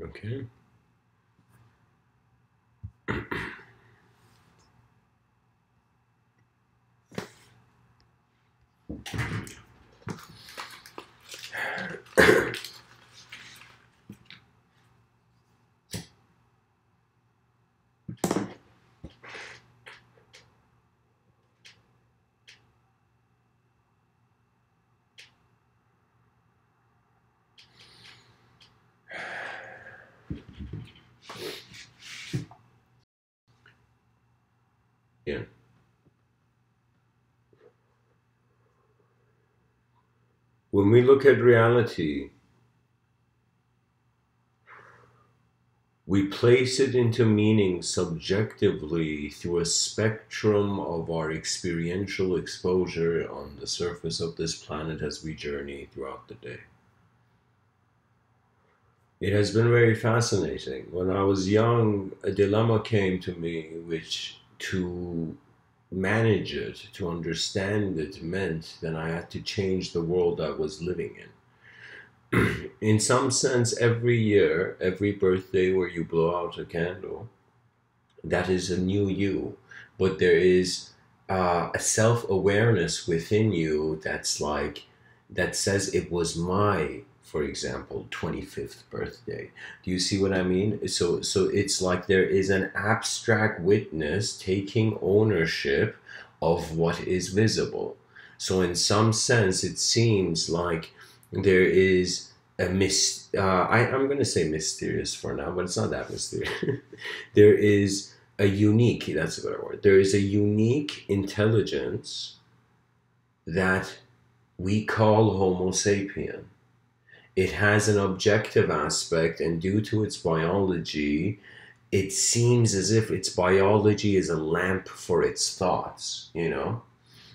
Okay. Yeah. When we look at reality, we place it into meaning subjectively through a spectrum of our experiential exposure on the surface of this planet as we journey throughout the day. It has been very fascinating. When I was young, a dilemma came to me, which to manage it, to understand it, meant that I had to change the world I was living in. In some sense, every year, every birthday where you blow out a candle, that is a new you. But there is a self-awareness within you that's like, that says it was my, for example, 25th birthday. Do you see what I mean? So it's like there is an abstract witness taking ownership of what is visible. So in some sense, it seems like there is a I'm going to say mysterious for now, but it's not that mysterious. There is a unique, that's a better word, there is a unique intelligence that we call Homo sapien. It has an objective aspect, and due to its biology, it seems as if its biology is a lamp for its thoughts, you know?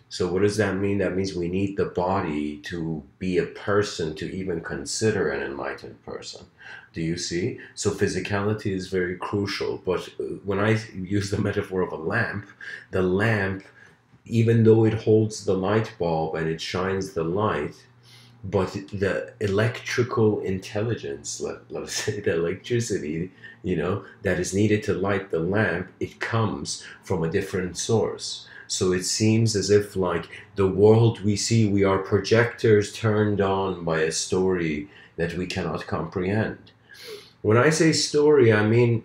So what does that mean? That means we need the body to be a person to even consider an enlightened person. Do you see? So physicality is very crucial. But when I use the metaphor of a lamp, the lamp, even though it holds the light bulb and it shines the light, but the electrical intelligence, let's say the electricity, you know, that is needed to light the lamp, it comes from a different source. So it seems as if like the world we see, we are projectors turned on by a story that we cannot comprehend. When I say story, I mean,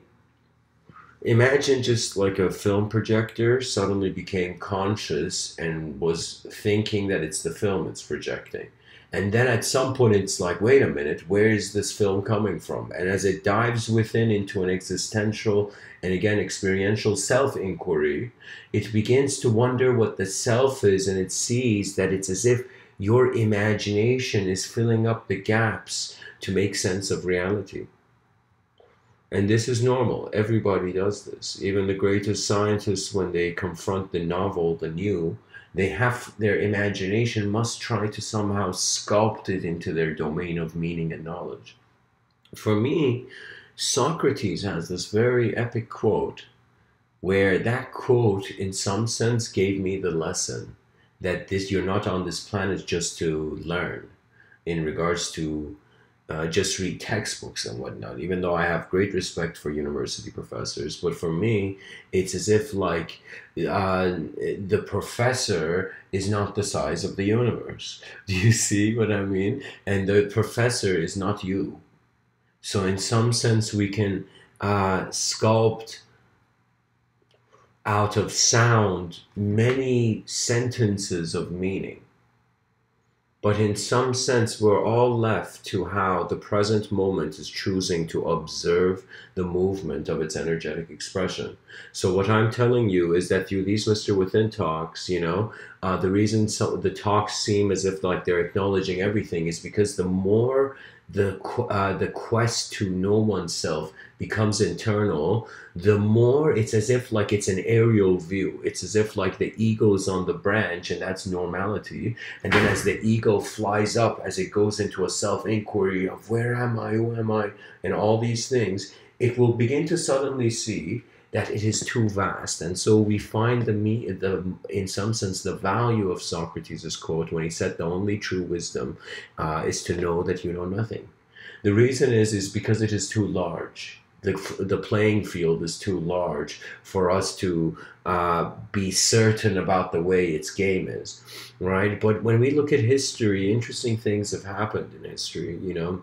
imagine just like a film projector suddenly became conscious and was thinking that it's the film it's projecting. And then at some point it's like, wait a minute, where is this film coming from? And as it dives within into an existential and again experiential self-inquiry, it begins to wonder what the self is, and it sees that it's as if your imagination is filling up the gaps to make sense of reality. And this is normal. Everybody does this. Even the greatest scientists, when they confront the novel, the new, they have their imagination must try to somehow sculpt it into their domain of meaning and knowledge. For me, Socrates has this very epic quote where that quote in some sense gave me the lesson that this, you're not on this planet just to learn in regards to just read textbooks and whatnot, even though I have great respect for university professors. But for me, it's as if like the professor is not the size of the universe. Do you see what I mean? And the professor is not you. So in some sense, we can sculpt out of sound many sentences of meaning. But in some sense, we're all left to how the present moment is choosing to observe the movement of its energetic expression. So what I'm telling you is that through these Mr. Within talks, you know, The reason the talks seem as if like they're acknowledging everything is because the more the quest to know oneself becomes internal, the more it's as if like it's an aerial view. It's as if like the ego is on the branch, and that's normality. And then as the ego flies up, as it goes into a self-inquiry of where am I, who am I, and all these things, it will begin to suddenly see that it is too vast. And so we find in some sense, the value of Socrates' quote when he said the only true wisdom is to know that you know nothing. The reason is because it is too large. The playing field is too large for us to be certain about the way its game is, right? But when we look at history, interesting things have happened in history, you know.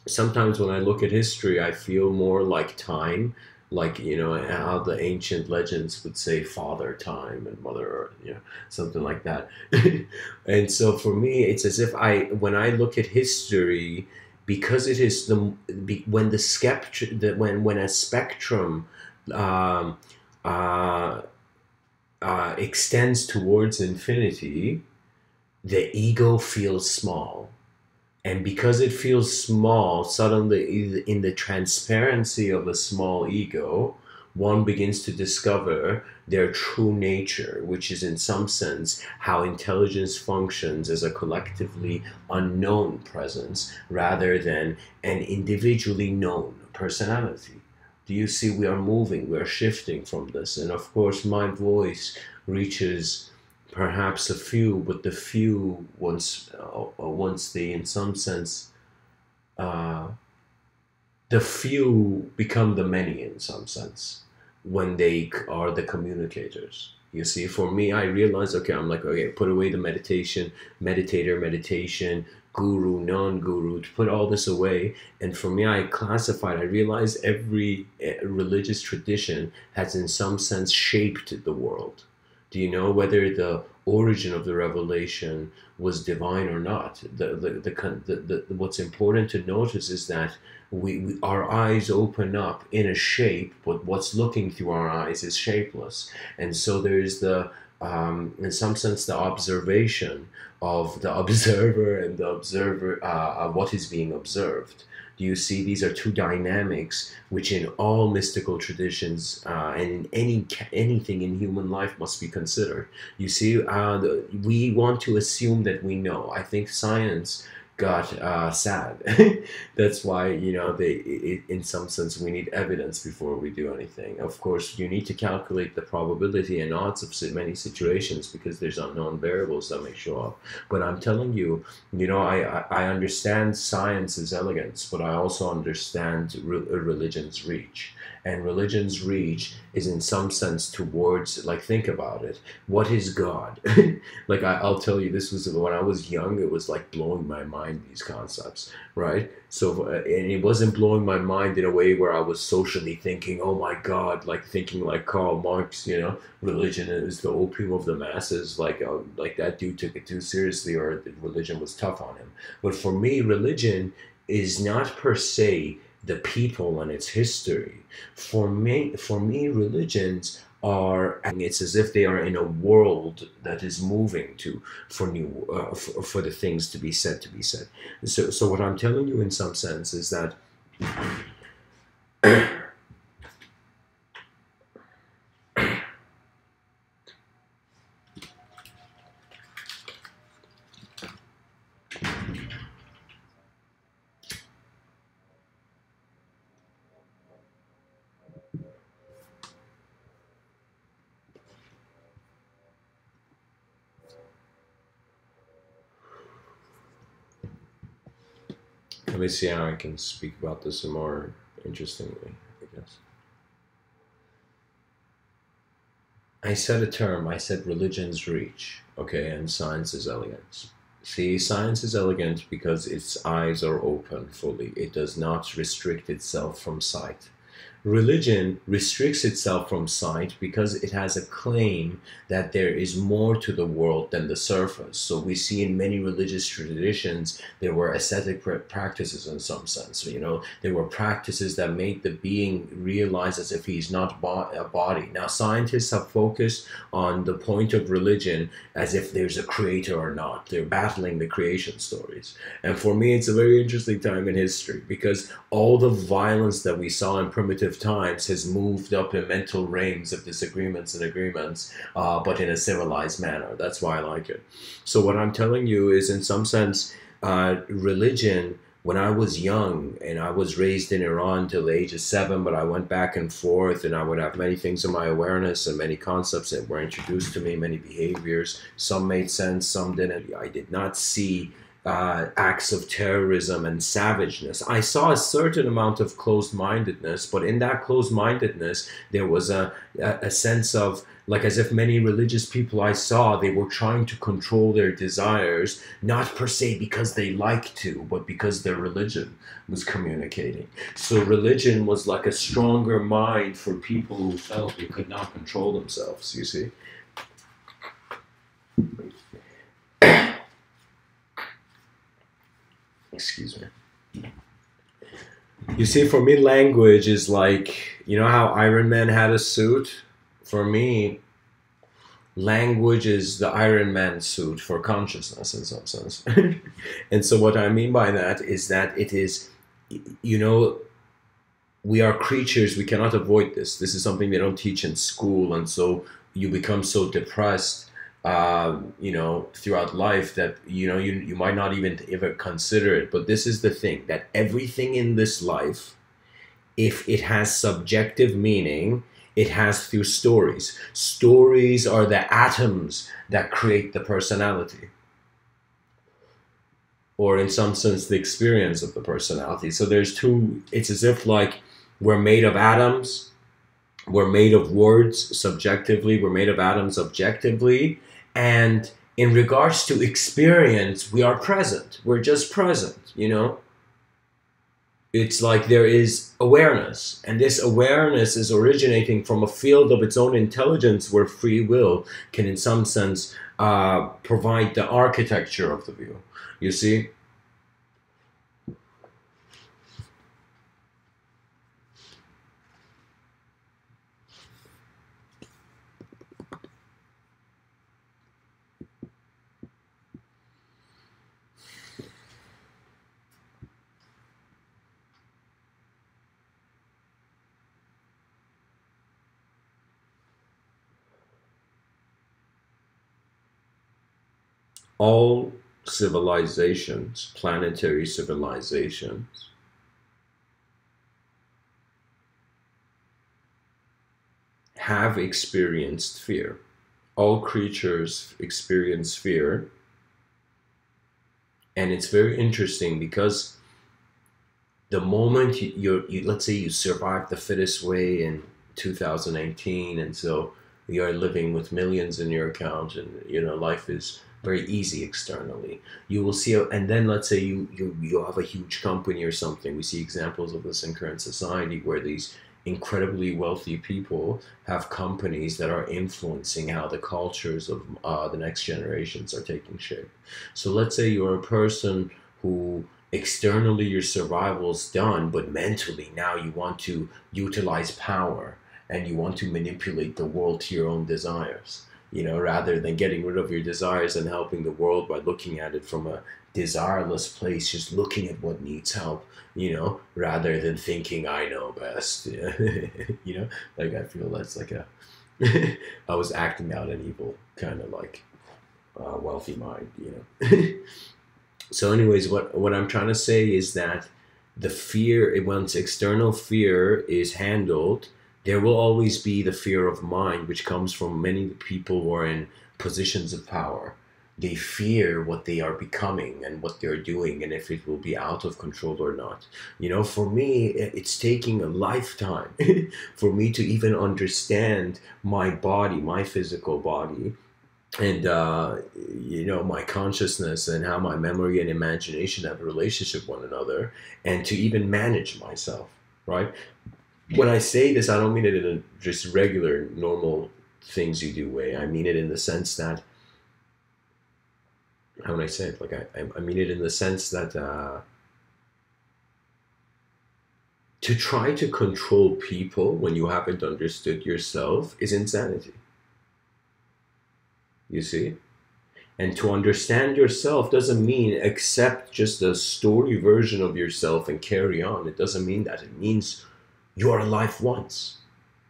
Sometimes when I look at history, I feel more like time, like, you know, how the ancient legends would say father time and mother earth, you know, something like that. And so for me, it's as if when I look at history, because it is when the spectrum, when a spectrum um, uh, extends towards infinity, the ego feels small. And because it feels small, suddenly in the transparency of a small ego, one begins to discover their true nature, which is in some sense how intelligence functions as a collectively unknown presence rather than an individually known personality. Do you see, we are moving, we are shifting from this. And of course, my voice reaches perhaps a few, but the few, once they, in some sense, the few become the many in some sense when they are the communicators. You see, for me, I realized, okay, I'm like, okay, put away the meditation, meditator, meditation, guru, non-guru, to put all this away. And for me, I realized every religious tradition has in some sense shaped the world. Do you know whether the origin of the revelation was divine or not? What's important to notice is that our eyes open up in a shape, but what's looking through our eyes is shapeless. And so there's in some sense, the observation of the observer and the observer, of what is being observed. Do you see, these are two dynamics which in all mystical traditions and in anything in human life must be considered. You see, we want to assume that we know. I think science got sad. That's why, you know, in some sense we need evidence before we do anything. Of course, you need to calculate the probability and odds of many situations because there's unknown variables that may show up. But I'm telling you, you know, I understand science's elegance, but I also understand religion's reach. And religion's reach is in some sense towards, like, think about it. What is God? Like, I'll tell you, this was when I was young, it was like blowing my mind, these concepts, right? So, and it wasn't blowing my mind in a way where I was socially thinking, oh my God, like thinking like Karl Marx, you know, religion is the opium of the masses, like that dude took it too seriously, or religion was tough on him. But for me, religion is not per se the people and its history. For me, religions are, it's as if they are in a world that is moving for the things to be said. So what I'm telling you in some sense is that let me see how I can speak about this more interestingly, I guess. I said a term, I said religion's reach, okay, and science is elegance. See, science is elegant because its eyes are open fully. It does not restrict itself from sight. Religion restricts itself from sight because it has a claim that there is more to the world than the surface. So we see in many religious traditions there were ascetic practices in some sense. You know, there were practices that made the being realize as if he's not a body. Now scientists have focused on the point of religion as if there's a creator or not. They're battling the creation stories. And for me, it's a very interesting time in history because all the violence that we saw in primitive times has moved up in mental realms of disagreements and agreements, but in a civilized manner. That's why I like it. So what I'm telling you is, in some sense, religion, when I was young and I was raised in Iran till the age of 7, but I went back and forth and I would have many things in my awareness and many concepts that were introduced to me, many behaviors. Some made sense, some didn't. I did not see acts of terrorism and savageness. I saw a certain amount of closed-mindedness, but in that closed-mindedness, there was a sense of, like, as if many religious people I saw, they were trying to control their desires, not per se because they like to, but because their religion was communicating. So religion was like a stronger mind for people who felt they could not control themselves, you see? Excuse me. You see, for me, language is like, you know how Iron Man had a suit? For me, language is the Iron Man suit for consciousness in some sense. And so what I mean by that is that it is, you know, we are creatures, we cannot avoid this. This is something they don't teach in school, and so you become so depressed you know, throughout life that, you know, you might not even ever consider it. But this is the thing, that everything in this life, if it has subjective meaning, it has through stories. Stories are the atoms that create the personality, or in some sense the experience of the personality. So there's two, it's as if like we're made of atoms, we're made of words subjectively, we're made of atoms objectively. And in regards to experience, we are present. We're just present, you know? It's like there is awareness. And this awareness is originating from a field of its own intelligence where free will can, in some sense, provide the architecture of the view. You see? All civilizations, planetary civilizations, have experienced fear. All creatures experience fear. And it's very interesting because the moment let's say you survive the fittest way in 2018, and so you're living with millions in your account, and you know life is very easy externally. You will see, and then let's say you have a huge company or something. We see examples of this in current society where these incredibly wealthy people have companies that are influencing how the cultures of the next generations are taking shape. So let's say you're a person who externally your survival's done, but mentally now you want to utilize power and you want to manipulate the world to your own desires. You know, rather than getting rid of your desires and helping the world by looking at it from a desireless place, just looking at what needs help, you know, rather than thinking I know best. You know, like I feel that's like a, I was acting out an evil kind of like wealthy mind, you know. So anyways, what I'm trying to say is that the fear, once external fear is handled, there will always be the fear of mind, which comes from many people who are in positions of power. They fear what they are becoming and what they're doing, and if it will be out of control or not. You know, for me, it's taking a lifetime for me to even understand my body, my physical body, and you know, my consciousness and how my memory and imagination have a relationship with one another, and to even manage myself, right? When I say this, I don't mean it in a just regular, normal things you do way. I mean it in the sense that, how would I say it? Like, I mean it in the sense that to try to control people when you haven't understood yourself is insanity. You see? And to understand yourself doesn't mean accept just a story version of yourself and carry on. It doesn't mean that. It means you are alive once.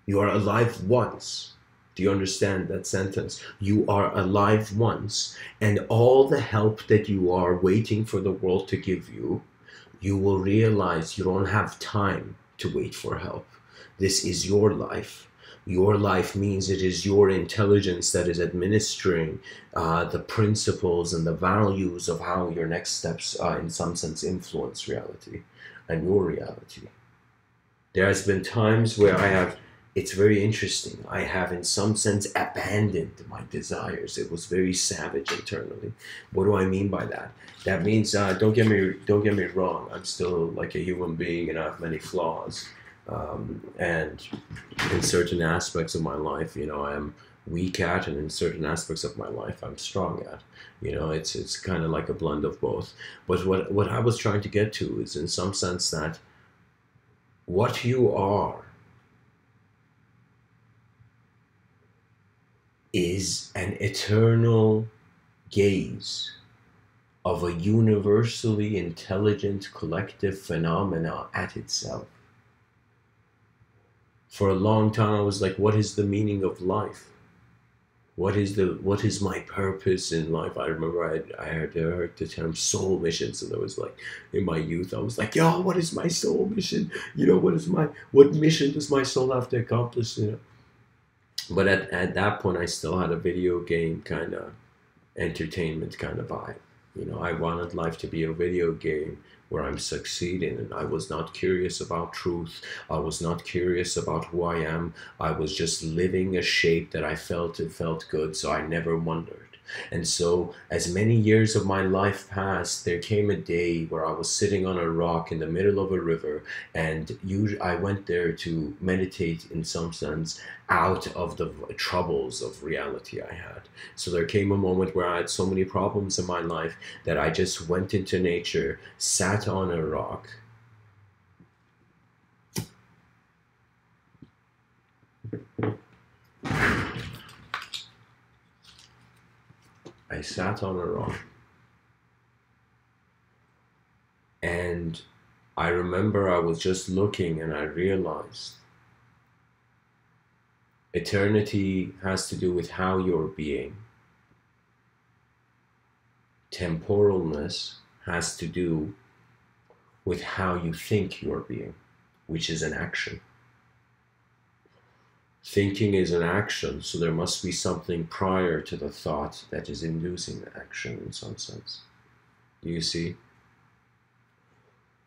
You are alive once. Do you understand that sentence? You are alive once, and all the help that you are waiting for the world to give you, you will realize you don't have time to wait for help. This is your life. Your life means it is your intelligence that is administering the principles and the values of how your next steps, in some sense, influence reality and your reality. There has been times where it's very interesting. I have, in some sense, abandoned my desires. It was very savage internally. What do I mean by that? That means, don't get me wrong. I'm still like a human being, and I have many flaws. And in certain aspects of my life, I am weak at, and in certain aspects of my life, I'm strong at. It's kind of like a blend of both. But what I was trying to get to is, in some sense, that what you are is an eternal gaze of a universally intelligent collective phenomena at itself. For a long time, I was like, what is the meaning of life? What is my purpose in life? I remember I heard the term soul mission. So there was like, in my youth, I was like, yo, what is my soul mission? What mission does my soul have to accomplish? But at that point, I still had a video game kind of entertainment kind of vibe. I wanted life to be a video game where I'm succeeding, and I was not curious about truth. I was not curious about who I am. I was just living a shape that I felt it felt good, so I never wondered. And so, as many years of my life passed, there came a day where I was sitting on a rock in the middle of a river, and I went there to meditate, in some sense, out of the troubles of reality I had. So there came a moment where I had so many problems in my life that I just went into nature, sat on a rock, and I remember I was just looking, and I realized eternity has to do with how you're being. Temporalness has to do with how you think you're being, which is an action. Thinking is an action, so there must be something prior to the thought that is inducing the action, in some sense. Do you see?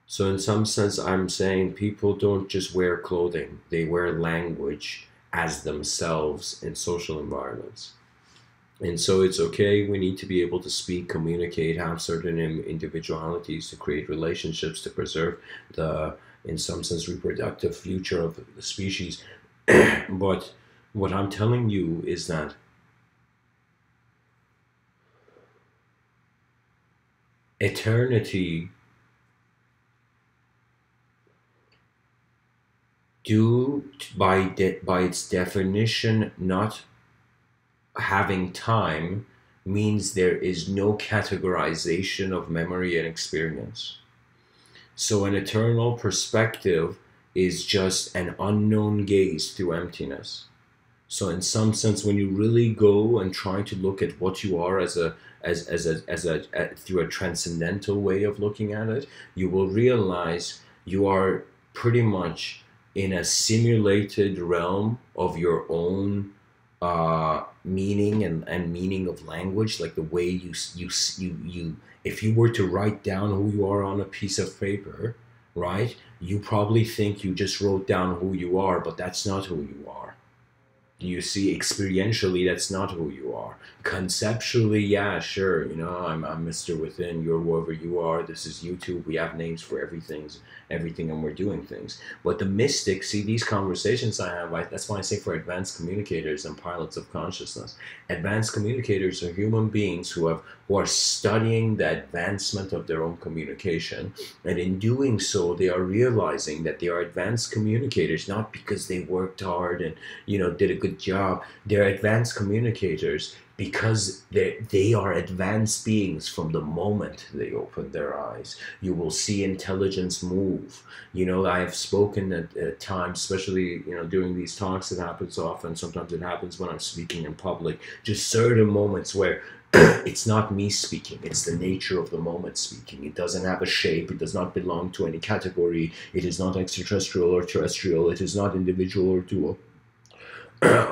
So in some sense, I'm saying people don't just wear clothing, they wear language as themselves in social environments. And so it's okay, we need to be able to speak, communicate, have certain individualities to create relationships, to preserve the, in some sense, reproductive future of the species. But what I'm telling you is that eternity, by its definition, not having time, means there is no categorization of memory and experience. So an eternal perspective is just an unknown gaze through emptiness. So in some sense, when you really go and try to look at what you are through a transcendental way of looking at it, you will realize you are pretty much in a simulated realm of your own meaning and meaning of language, like the way you if you were to write down who you are on a piece of paper, right, you probably think you just wrote down who you are, but that's not who you are. You see, experientially, that's not who you are. Conceptually, yeah, sure, you know, I'm Mr. Within, you're whoever you are, this is YouTube, we have names for everything, and we're doing things. But the mystics, see, these conversations I have, that's why I say for advanced communicators and pilots of consciousness. Advanced communicators are human beings who are studying the advancement of their own communication, and in doing so, they are realizing that they are advanced communicators, not because they worked hard and, you know, did a good job. They're advanced communicators because they are advanced beings from the moment they open their eyes. You will see intelligence move. You know, I have spoken at times, especially, you know, during these talks, it happens often. Sometimes it happens when I'm speaking in public. Just certain moments where it's not me speaking, it's the nature of the moment speaking. It doesn't have a shape, it does not belong to any category, it is not extraterrestrial or terrestrial, it is not individual or dual,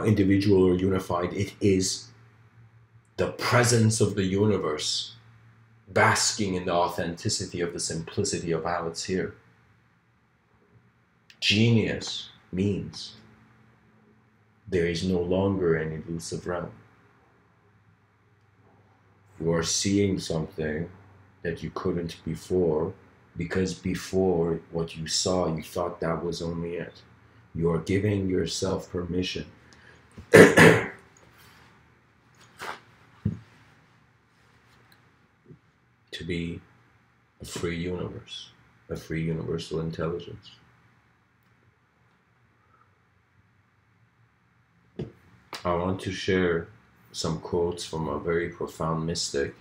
individual or unified. It is the presence of the universe basking in the authenticity of the simplicity of how it's here. Genius means there is no longer an elusive realm. You are seeing something that you couldn't before, because before what you saw, you thought that was only it. You are giving yourself permission to be a free universe, a free universal intelligence. I want to share some quotes from a very profound mystic.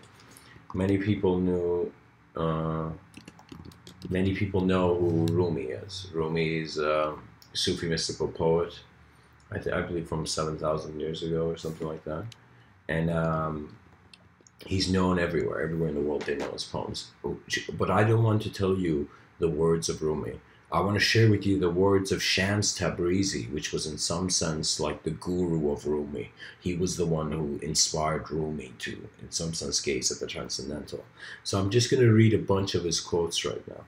Many people know who Rumi is. Rumi is a Sufi mystical poet. I believe from 7,000 years ago or something like that. And he's known everywhere. Everywhere in the world they know his poems. But I don't want to tell you the words of Rumi. I want to share with you the words of Shams Tabrizi, which was in some sense like the guru of Rumi. He was the one who inspired Rumi to, in some sense, gaze at the transcendental. So I'm just going to read a bunch of his quotes right now.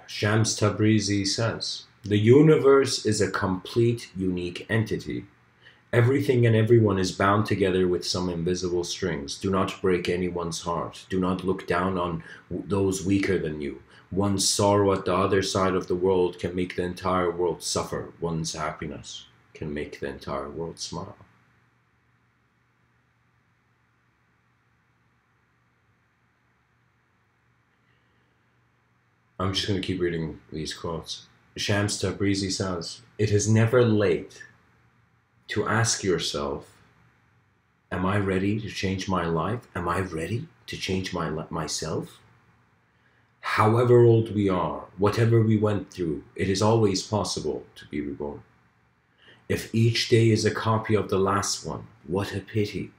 Shams Tabrizi says, "The universe is a complete, unique entity. Everything and everyone is bound together with some invisible strings. Do not break anyone's heart. Do not look down on those weaker than you. One's sorrow at the other side of the world can make the entire world suffer. One's happiness can make the entire world smile." I'm just going to keep reading these quotes. Shams Tabrizi says, "It is never late to ask yourself, am I ready to change my life? Am I ready to change myself? However old we are, whatever we went through, it is always possible to be reborn. If each day is a copy of the last one, what a pity.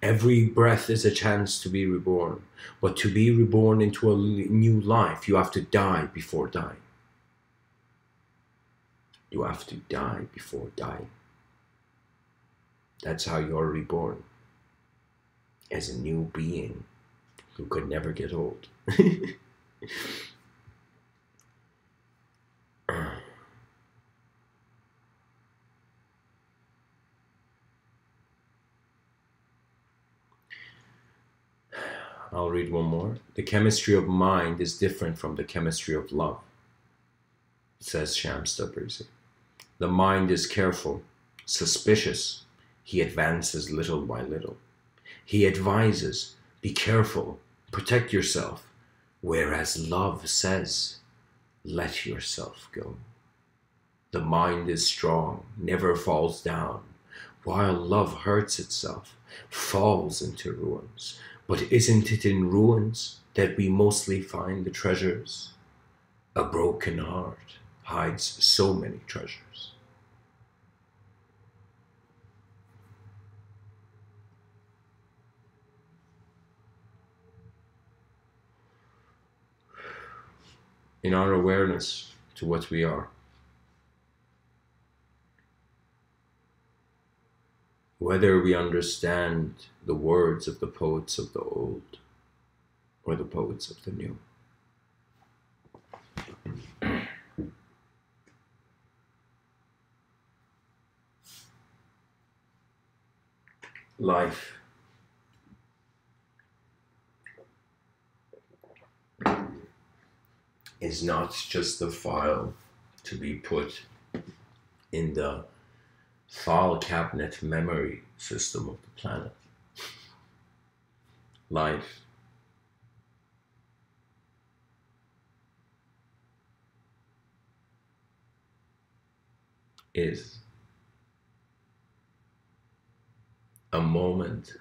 Every breath is a chance to be reborn. But to be reborn into a new life, you have to die before dying. You have to die before dying. That's how you're reborn. As a new being who could never get old." I'll read one more. "The chemistry of mind is different from the chemistry of love," says Shams Tabrizi. "The mind is careful, suspicious. He advances little by little. He advises, be careful, protect yourself, whereas love says, let yourself go. The mind is strong, never falls down, while love hurts itself, falls into ruins. But isn't it in ruins that we mostly find the treasures? A broken heart hides so many treasures." In our awareness to what we are, whether we understand the words of the poets of the old or the poets of the new, Life is not just a file to be put in the file cabinet memory system of the planet. Life is a moment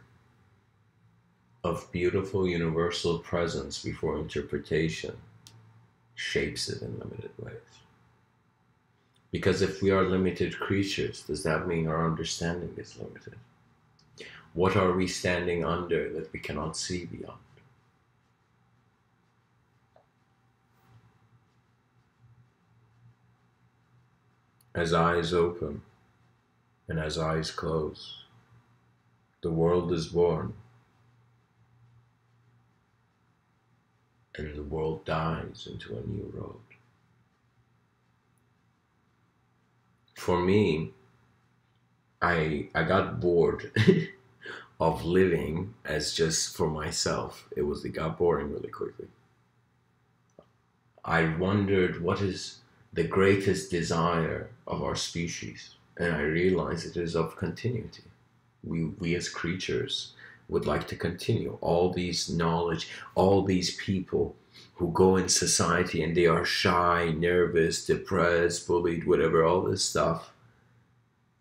of beautiful universal presence before interpretation shapes it in limited ways. Because if we are limited creatures, does that mean our understanding is limited? What are we standing under that we cannot see beyond? As eyes open and as eyes close, the world is born and the world dies into a new road. For me, I got bored of living as just for myself. It got boring really quickly. I wondered what is the greatest desire of our species, and I realized it is of continuity. We as creatures would like to continue. All these knowledge, all these people who go in society and they are shy, nervous, depressed, bullied, whatever, all this stuff.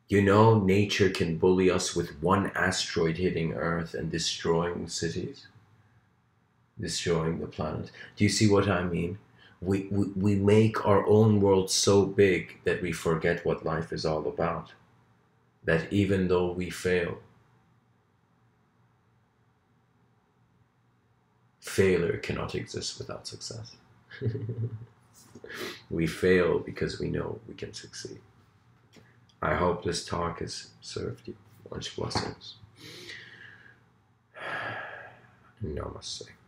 You know, nature can bully us with one asteroid hitting Earth and destroying cities, destroying the planet. Do you see what I mean? We make our own world so big that we forget what life is all about. That even though we fail, failure cannot exist without success. We fail because we know we can succeed. I hope this talk has served you. Much blessings. Namaste.